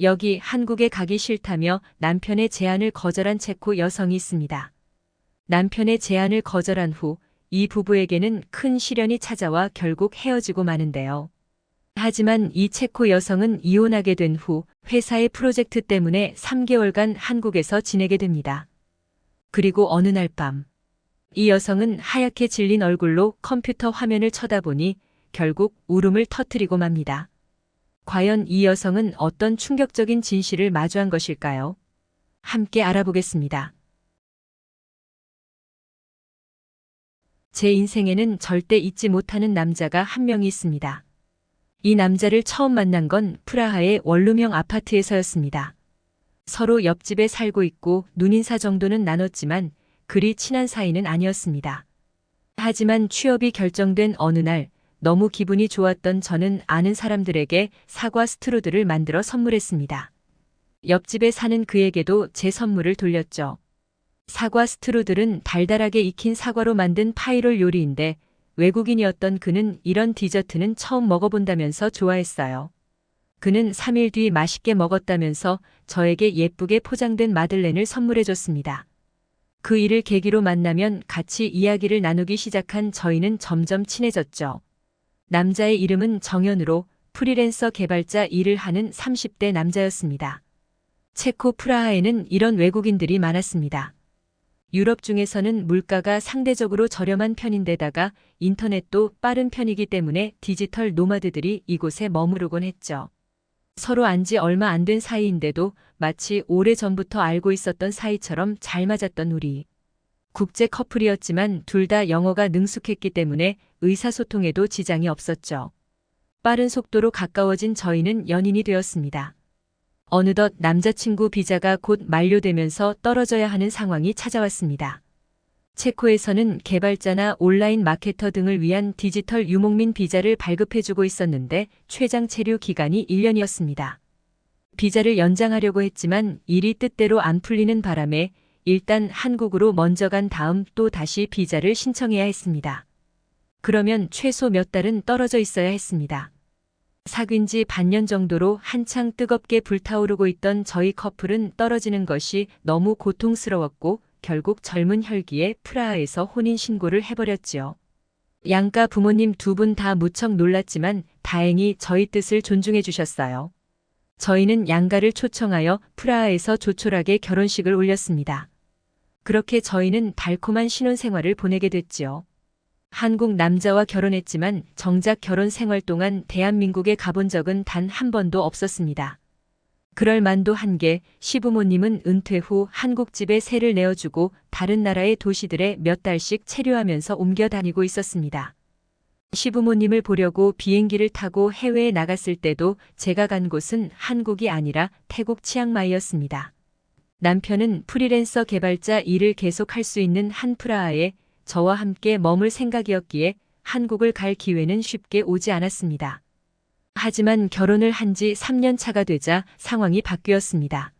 여기 한국에 가기 싫다며 남편의 제안을 거절한 체코 여성이 있습니다. 남편의 제안을 거절한 후 이 부부에게는 큰 시련이 찾아와 결국 헤어지고 마는데요. 하지만 이 체코 여성은 이혼하게 된 후 회사의 프로젝트 때문에 3개월간 한국에서 지내게 됩니다. 그리고 어느 날 밤, 이 여성은 하얗게 질린 얼굴로 컴퓨터 화면을 쳐다보니 결국 울음을 터뜨리고 맙니다. 과연 이 여성은 어떤 충격적인 진실을 마주한 것일까요? 함께 알아보겠습니다. 제 인생에는 절대 잊지 못하는 남자가 한 명이 있습니다. 이 남자를 처음 만난 건 프라하의 원룸형 아파트에서였습니다. 서로 옆집에 살고 있고 눈인사 정도는 나눴지만 그리 친한 사이는 아니었습니다. 하지만 취업이 결정된 어느 날 너무 기분이 좋았던 저는 아는 사람들에게 사과 스트루들을 만들어 선물했습니다. 옆집에 사는 그에게도 제 선물을 돌렸죠. 사과 스트루들은 달달하게 익힌 사과로 만든 파이롤 요리인데 외국인이었던 그는 이런 디저트는 처음 먹어본다면서 좋아했어요. 그는 3일 뒤 맛있게 먹었다면서 저에게 예쁘게 포장된 마들렌을 선물해줬습니다. 그 일을 계기로 만나면 같이 이야기를 나누기 시작한 저희는 점점 친해졌죠. 남자의 이름은 정현우로 프리랜서 개발자 일을 하는 30대 남자였습니다. 체코 프라하에는 이런 외국인들이 많았습니다. 유럽 중에서는 물가가 상대적으로 저렴한 편인데다가 인터넷도 빠른 편이기 때문에 디지털 노마드들이 이곳에 머무르곤 했죠. 서로 안지 얼마 안 된 사이인데도 마치 오래전부터 알고 있었던 사이처럼 잘 맞았던 우리. 국제 커플이었지만 둘 다 영어가 능숙했기 때문에 의사소통에도 지장이 없었죠. 빠른 속도로 가까워진 저희는 연인이 되었습니다. 어느덧 남자친구 비자가 곧 만료되면서 떨어져야 하는 상황이 찾아왔습니다. 체코에서는 개발자나 온라인 마케터 등을 위한 디지털 유목민 비자를 발급해주고 있었는데 최장 체류 기간이 1년이었습니다. 비자를 연장하려고 했지만 일이 뜻대로 안 풀리는 바람에 일단 한국으로 먼저 간 다음 또 다시 비자를 신청해야 했습니다. 그러면 최소 몇 달은 떨어져 있어야 했습니다. 사귄 지 반년 정도로 한창 뜨겁게 불타오르고 있던 저희 커플은 떨어지는 것이 너무 고통스러웠고 결국 젊은 혈기에 프라하에서 혼인신고를 해버렸지요. 양가 부모님 두 분 다 무척 놀랐지만 다행히 저희 뜻을 존중해 주셨어요. 저희는 양가를 초청하여 프라하에서 조촐하게 결혼식을 올렸습니다. 그렇게 저희는 달콤한 신혼생활을 보내게 됐지요. 한국 남자와 결혼했지만 정작 결혼 생활 동안 대한민국에 가본 적은 단 한 번도 없었습니다. 그럴 만도 한 게 시부모님은 은퇴 후 한국 집에 세를 내어주고 다른 나라의 도시들에 몇 달씩 체류하면서 옮겨 다니고 있었습니다. 시부모님을 보려고 비행기를 타고 해외에 나갔을 때도 제가 간 곳은 한국이 아니라 태국 치앙마이였습니다. 남편은 프리랜서 개발자 일을 계속할 수 있는 한 프라하에 저와 함께 머물 생각이었기에 한국을 갈 기회는 쉽게 오지 않았습니다. 하지만 결혼을 한 지 3년 차가 되자 상황이 바뀌었습니다.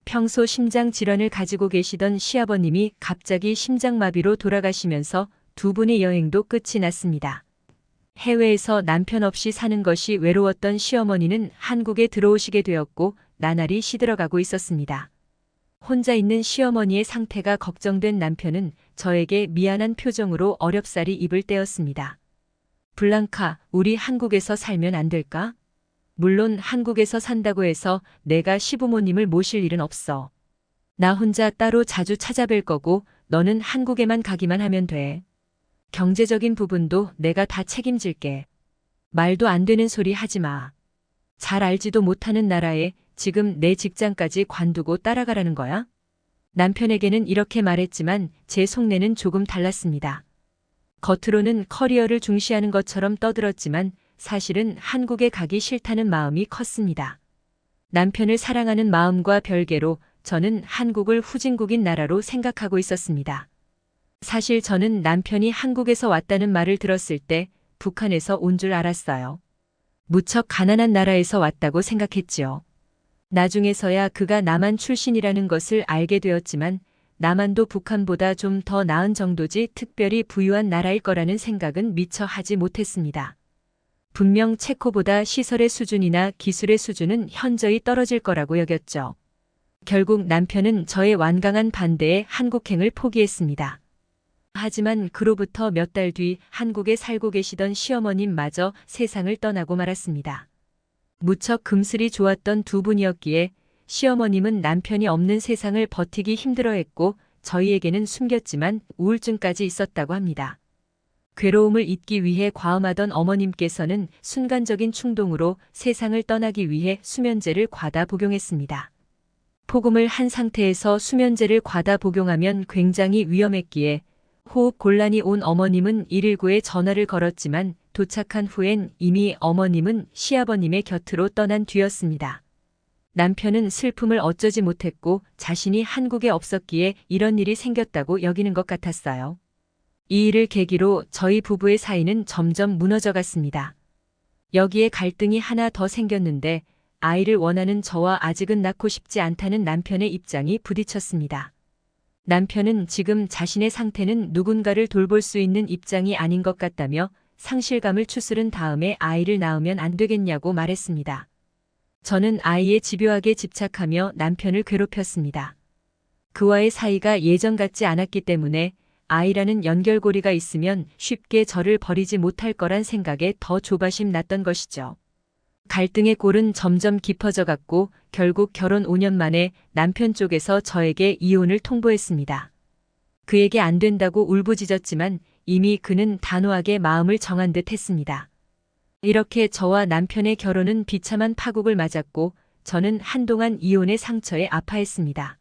평소 심장 질환을 가지고 계시던 시아버님이 갑자기 심장마비로 돌아가시면서 두 분의 여행도 끝이 났습니다. 해외에서 남편 없이 사는 것이 외로웠던 시어머니는 한국에 들어오시게 되었고 나날이 시들어가고 있었습니다. 혼자 있는 시어머니의 상태가 걱정된 남편은 저에게 미안한 표정으로 어렵사리 입을 떼었습니다. 블랑카, 우리 한국에서 살면 안 될까? 물론 한국에서 산다고 해서 내가 시부모님을 모실 일은 없어. 나 혼자 따로 자주 찾아뵐 거고 너는 한국에만 가기만 하면 돼. 경제적인 부분도 내가 다 책임질게. 말도 안 되는 소리 하지 마. 잘 알지도 못하는 나라에 지금 내 직장까지 관두고 따라가라는 거야? 남편에게는 이렇게 말했지만 제 속내는 조금 달랐습니다. 겉으로는 커리어를 중시하는 것처럼 떠들었지만 사실은 한국에 가기 싫다는 마음이 컸습니다. 남편을 사랑하는 마음과 별개로 저는 한국을 후진국인 나라로 생각하고 있었습니다. 사실 저는 남편이 한국에서 왔다는 말을 들었을 때 북한에서 온 줄 알았어요. 무척 가난한 나라에서 왔다고 생각했지요. 나중에서야 그가 남한 출신이라는 것을 알게 되었지만 남한도 북한보다 좀 더 나은 정도지 특별히 부유한 나라일 거라는 생각은 미처 하지 못했습니다. 분명 체코보다 시설의 수준이나 기술의 수준은 현저히 떨어질 거라고 여겼죠. 결국 남편은 저의 완강한 반대에 한국행을 포기했습니다. 하지만 그로부터 몇 달 뒤 한국에 살고 계시던 시어머님마저 세상을 떠나고 말았습니다. 무척 금슬이 좋았던 두 분이었기에 시어머님은 남편이 없는 세상을 버티기 힘들어했고 저희에게는 숨겼지만 우울증까지 있었다고 합니다. 괴로움을 잊기 위해 과음하던 어머님께서는 순간적인 충동으로 세상을 떠나기 위해 수면제를 과다 복용했습니다. 폭음을 한 상태에서 수면제를 과다 복용하면 굉장히 위험했기에 호흡 곤란이 온 어머님은 119에 전화를 걸었지만 도착한 후엔 이미 어머님은 시아버님의 곁으로 떠난 뒤였습니다. 남편은 슬픔을 어쩌지 못했고 자신이 한국에 없었기에 이런 일이 생겼다고 여기는 것 같았어요. 이 일을 계기로 저희 부부의 사이는 점점 무너져갔습니다. 여기에 갈등이 하나 더 생겼는데 아이를 원하는 저와 아직은 낳고 싶지 않다는 남편의 입장이 부딪혔습니다. 남편은 지금 자신의 상태는 누군가를 돌볼 수 있는 입장이 아닌 것 같다며 상실감을 추스른 다음에 아이를 낳으면 안 되겠냐고 말했습니다. 저는 아이에 집요하게 집착하며 남편을 괴롭혔습니다. 그와의 사이가 예전 같지 않았기 때문에 아이라는 연결고리가 있으면 쉽게 저를 버리지 못할 거란 생각에 더 조바심 났던 것이죠. 갈등의 골은 점점 깊어져 갔고 결국 결혼 5년 만에 남편 쪽에서 저에게 이혼을 통보했습니다. 그에게 안 된다고 울부짖었지만 이미 그는 단호하게 마음을 정한 듯 했습니다. 이렇게 저와 남편의 결혼은 비참한 파국을 맞았고 저는 한동안 이혼의 상처에 아파했습니다.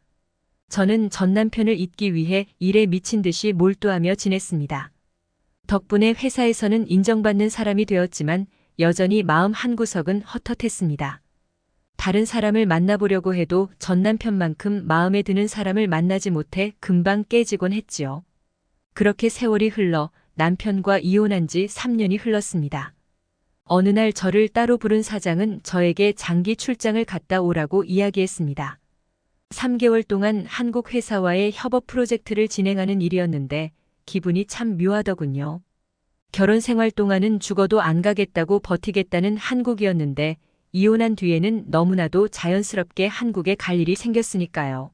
저는 전 남편을 잊기 위해 일에 미친 듯이 몰두하며 지냈습니다. 덕분에 회사에서는 인정받는 사람이 되었지만 여전히 마음 한구석은 헛헛했습니다. 다른 사람을 만나보려고 해도 전 남편만큼 마음에 드는 사람을 만나지 못해 금방 깨지곤 했지요. 그렇게 세월이 흘러 남편과 이혼한 지 3년이 흘렀습니다. 어느 날 저를 따로 부른 사장은 저에게 장기 출장을 갔다 오라고 이야기했습니다. 3개월 동안 한국 회사와의 협업 프로젝트를 진행하는 일이었는데 기분이 참 묘하더군요. 결혼 생활 동안은 죽어도 안 가겠다고 버티겠다는 한국이었는데 이혼한 뒤에는 너무나도 자연스럽게 한국에 갈 일이 생겼으니까요.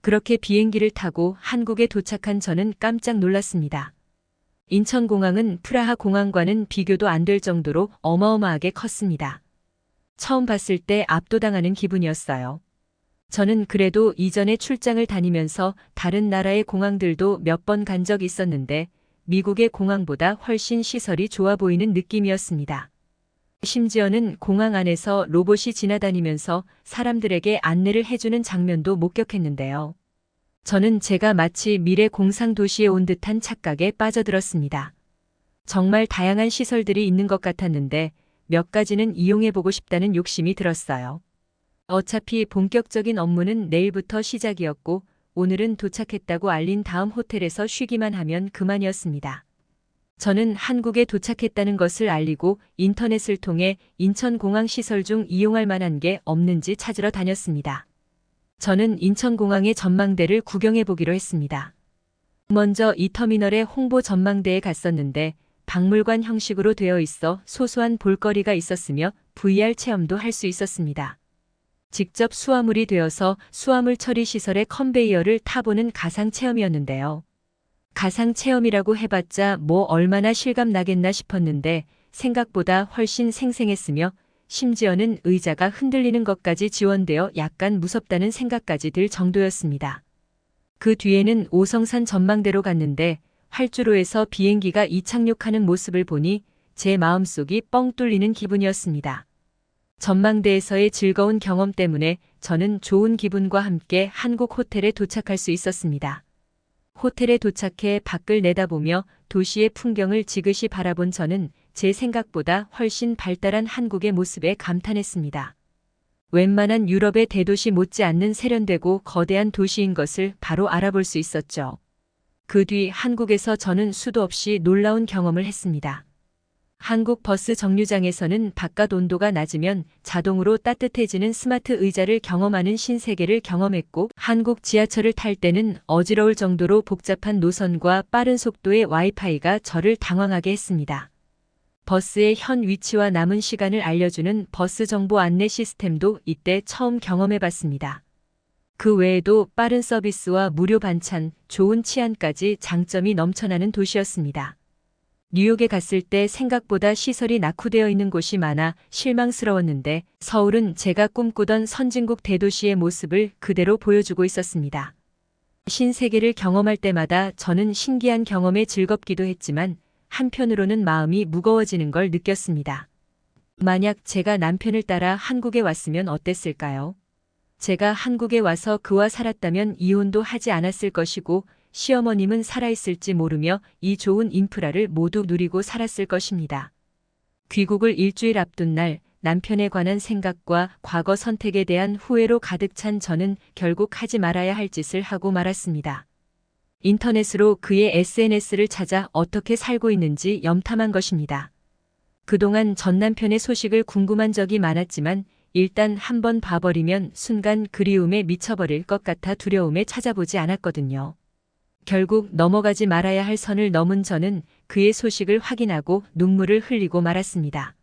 그렇게 비행기를 타고 한국에 도착한 저는 깜짝 놀랐습니다. 인천공항은 프라하 공항과는 비교도 안 될 정도로 어마어마하게 컸습니다. 처음 봤을 때 압도당하는 기분이었어요. 저는 그래도 이전에 출장을 다니면서 다른 나라의 공항들도 몇 번 간 적이 있었는데 미국의 공항보다 훨씬 시설이 좋아 보이는 느낌이었습니다. 심지어는 공항 안에서 로봇이 지나다니면서 사람들에게 안내를 해주는 장면도 목격했는데요. 저는 제가 마치 미래 공상 도시에 온 듯한 착각에 빠져들었습니다. 정말 다양한 시설들이 있는 것 같았는데 몇 가지는 이용해보고 싶다는 욕심이 들었어요. 어차피 본격적인 업무는 내일부터 시작이었고 오늘은 도착했다고 알린 다음 호텔에서 쉬기만 하면 그만이었습니다. 저는 한국에 도착했다는 것을 알리고 인터넷을 통해 인천공항 시설 중 이용할 만한 게 없는지 찾으러 다녔습니다. 저는 인천공항의 전망대를 구경해 보기로 했습니다. 먼저 이 터미널의 홍보 전망대에 갔었는데 박물관 형식으로 되어 있어 소소한 볼거리가 있었으며 VR 체험도 할 수 있었습니다. 직접 수화물이 되어서 수화물 처리 시설의 컨베이어를 타보는 가상 체험이었는데요. 가상 체험이라고 해봤자 뭐 얼마나 실감 나겠나 싶었는데 생각보다 훨씬 생생했으며 심지어는 의자가 흔들리는 것까지 지원되어 약간 무섭다는 생각까지 들 정도였습니다. 그 뒤에는 오성산 전망대로 갔는데 활주로에서 비행기가 이착륙하는 모습을 보니 제 마음속이 뻥 뚫리는 기분이었습니다. 전망대에서의 즐거운 경험 때문에 저는 좋은 기분과 함께 한국 호텔에 도착할 수 있었습니다. 호텔에 도착해 밖을 내다보며 도시의 풍경을 지그시 바라본 저는 제 생각보다 훨씬 발달한 한국의 모습에 감탄했습니다. 웬만한 유럽의 대도시 못지않는 세련되고 거대한 도시인 것을 바로 알아볼 수 있었죠. 그 뒤 한국에서 저는 수도 없이 놀라운 경험을 했습니다. 한국 버스 정류장에서는 바깥 온도가 낮으면 자동으로 따뜻해지는 스마트 의자를 경험하는 신세계를 경험했고 한국 지하철을 탈 때는 어지러울 정도로 복잡한 노선과 빠른 속도의 와이파이가 저를 당황하게 했습니다. 버스의 현 위치와 남은 시간을 알려주는 버스 정보 안내 시스템도 이때 처음 경험해 봤습니다. 그 외에도 빠른 서비스와 무료 반찬, 좋은 치안까지 장점이 넘쳐나는 도시였습니다. 뉴욕에 갔을 때 생각보다 시설이 낙후되어 있는 곳이 많아 실망스러웠는데 서울은 제가 꿈꾸던 선진국 대도시의 모습을 그대로 보여주고 있었습니다. 신세계를 경험할 때마다 저는 신기한 경험에 즐겁기도 했지만 한편으로는 마음이 무거워지는 걸 느꼈습니다. 만약 제가 남편을 따라 한국에 왔으면 어땠을까요? 제가 한국에 와서 그와 살았다면 이혼도 하지 않았을 것이고 시어머님은 살아있을지 모르며 이 좋은 인프라를 모두 누리고 살았을 것입니다. 귀국을 일주일 앞둔 날 남편에 관한 생각과 과거 선택에 대한 후회로 가득 찬 저는 결국 하지 말아야 할 짓을 하고 말았습니다. 인터넷으로 그의 SNS를 찾아 어떻게 살고 있는지 염탐한 것입니다. 그동안 전 남편의 소식을 궁금한 적이 많았지만 일단 한번 봐버리면 순간 그리움에 미쳐버릴 것 같아 두려움에 찾아보지 않았거든요. 결국 넘어가지 말아야 할 선을 넘은 저는 그의 소식을 확인하고 눈물을 흘리고 말았습니다.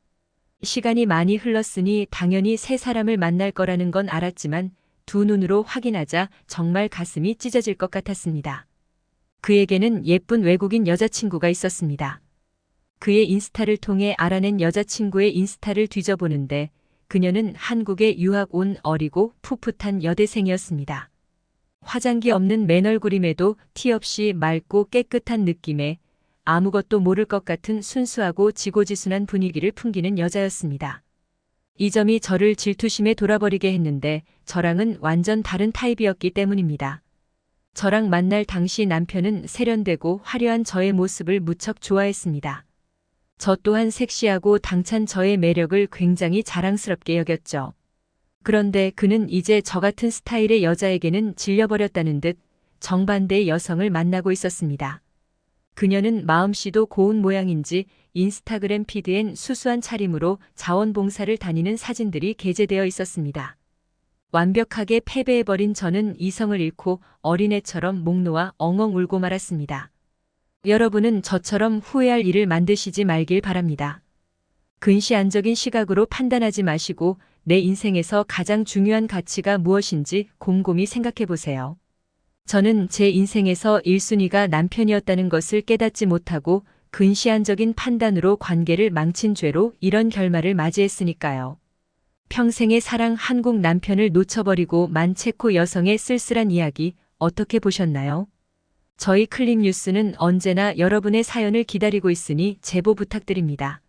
시간이 많이 흘렀으니 당연히 새 사람을 만날 거라는 건 알았지만 두 눈으로 확인하자 정말 가슴이 찢어질 것 같았습니다. 그에게는 예쁜 외국인 여자친구가 있었습니다. 그의 인스타를 통해 알아낸 여자친구의 인스타를 뒤져보는데 그녀는 한국에 유학 온 어리고 풋풋한 여대생이었습니다. 화장기 없는 맨얼굴임에도 티 없이 맑고 깨끗한 느낌에 아무것도 모를 것 같은 순수하고 지고지순한 분위기를 풍기는 여자였습니다. 이 점이 저를 질투심에 돌아버리게 했는데 저랑은 완전 다른 타입이었기 때문입니다. 저랑 만날 당시 남편은 세련되고 화려한 저의 모습을 무척 좋아했습니다. 저 또한 섹시하고 당찬 저의 매력을 굉장히 자랑스럽게 여겼죠. 그런데 그는 이제 저 같은 스타일의 여자에게는 질려버렸다는 듯 정반대의 여성을 만나고 있었습니다. 그녀는 마음씨도 고운 모양인지 인스타그램 피드엔 수수한 차림으로 자원봉사를 다니는 사진들이 게재되어 있었습니다. 완벽하게 패배해버린 저는 이성을 잃고 어린애처럼 목 놓아 엉엉 울고 말았습니다. 여러분은 저처럼 후회할 일을 만드시지 말길 바랍니다. 근시안적인 시각으로 판단하지 마시고 내 인생에서 가장 중요한 가치가 무엇인지 곰곰이 생각해 보세요. 저는 제 인생에서 1순위가 남편이었다는 것을 깨닫지 못하고 근시안적인 판단으로 관계를 망친 죄로 이런 결말을 맞이했으니까요. 평생의 사랑 한국 남편을 놓쳐버리고 만 체코 여성의 쓸쓸한 이야기 어떻게 보셨나요? 저희 클릭뉴스는 언제나 여러분의 사연을 기다리고 있으니 제보 부탁드립니다.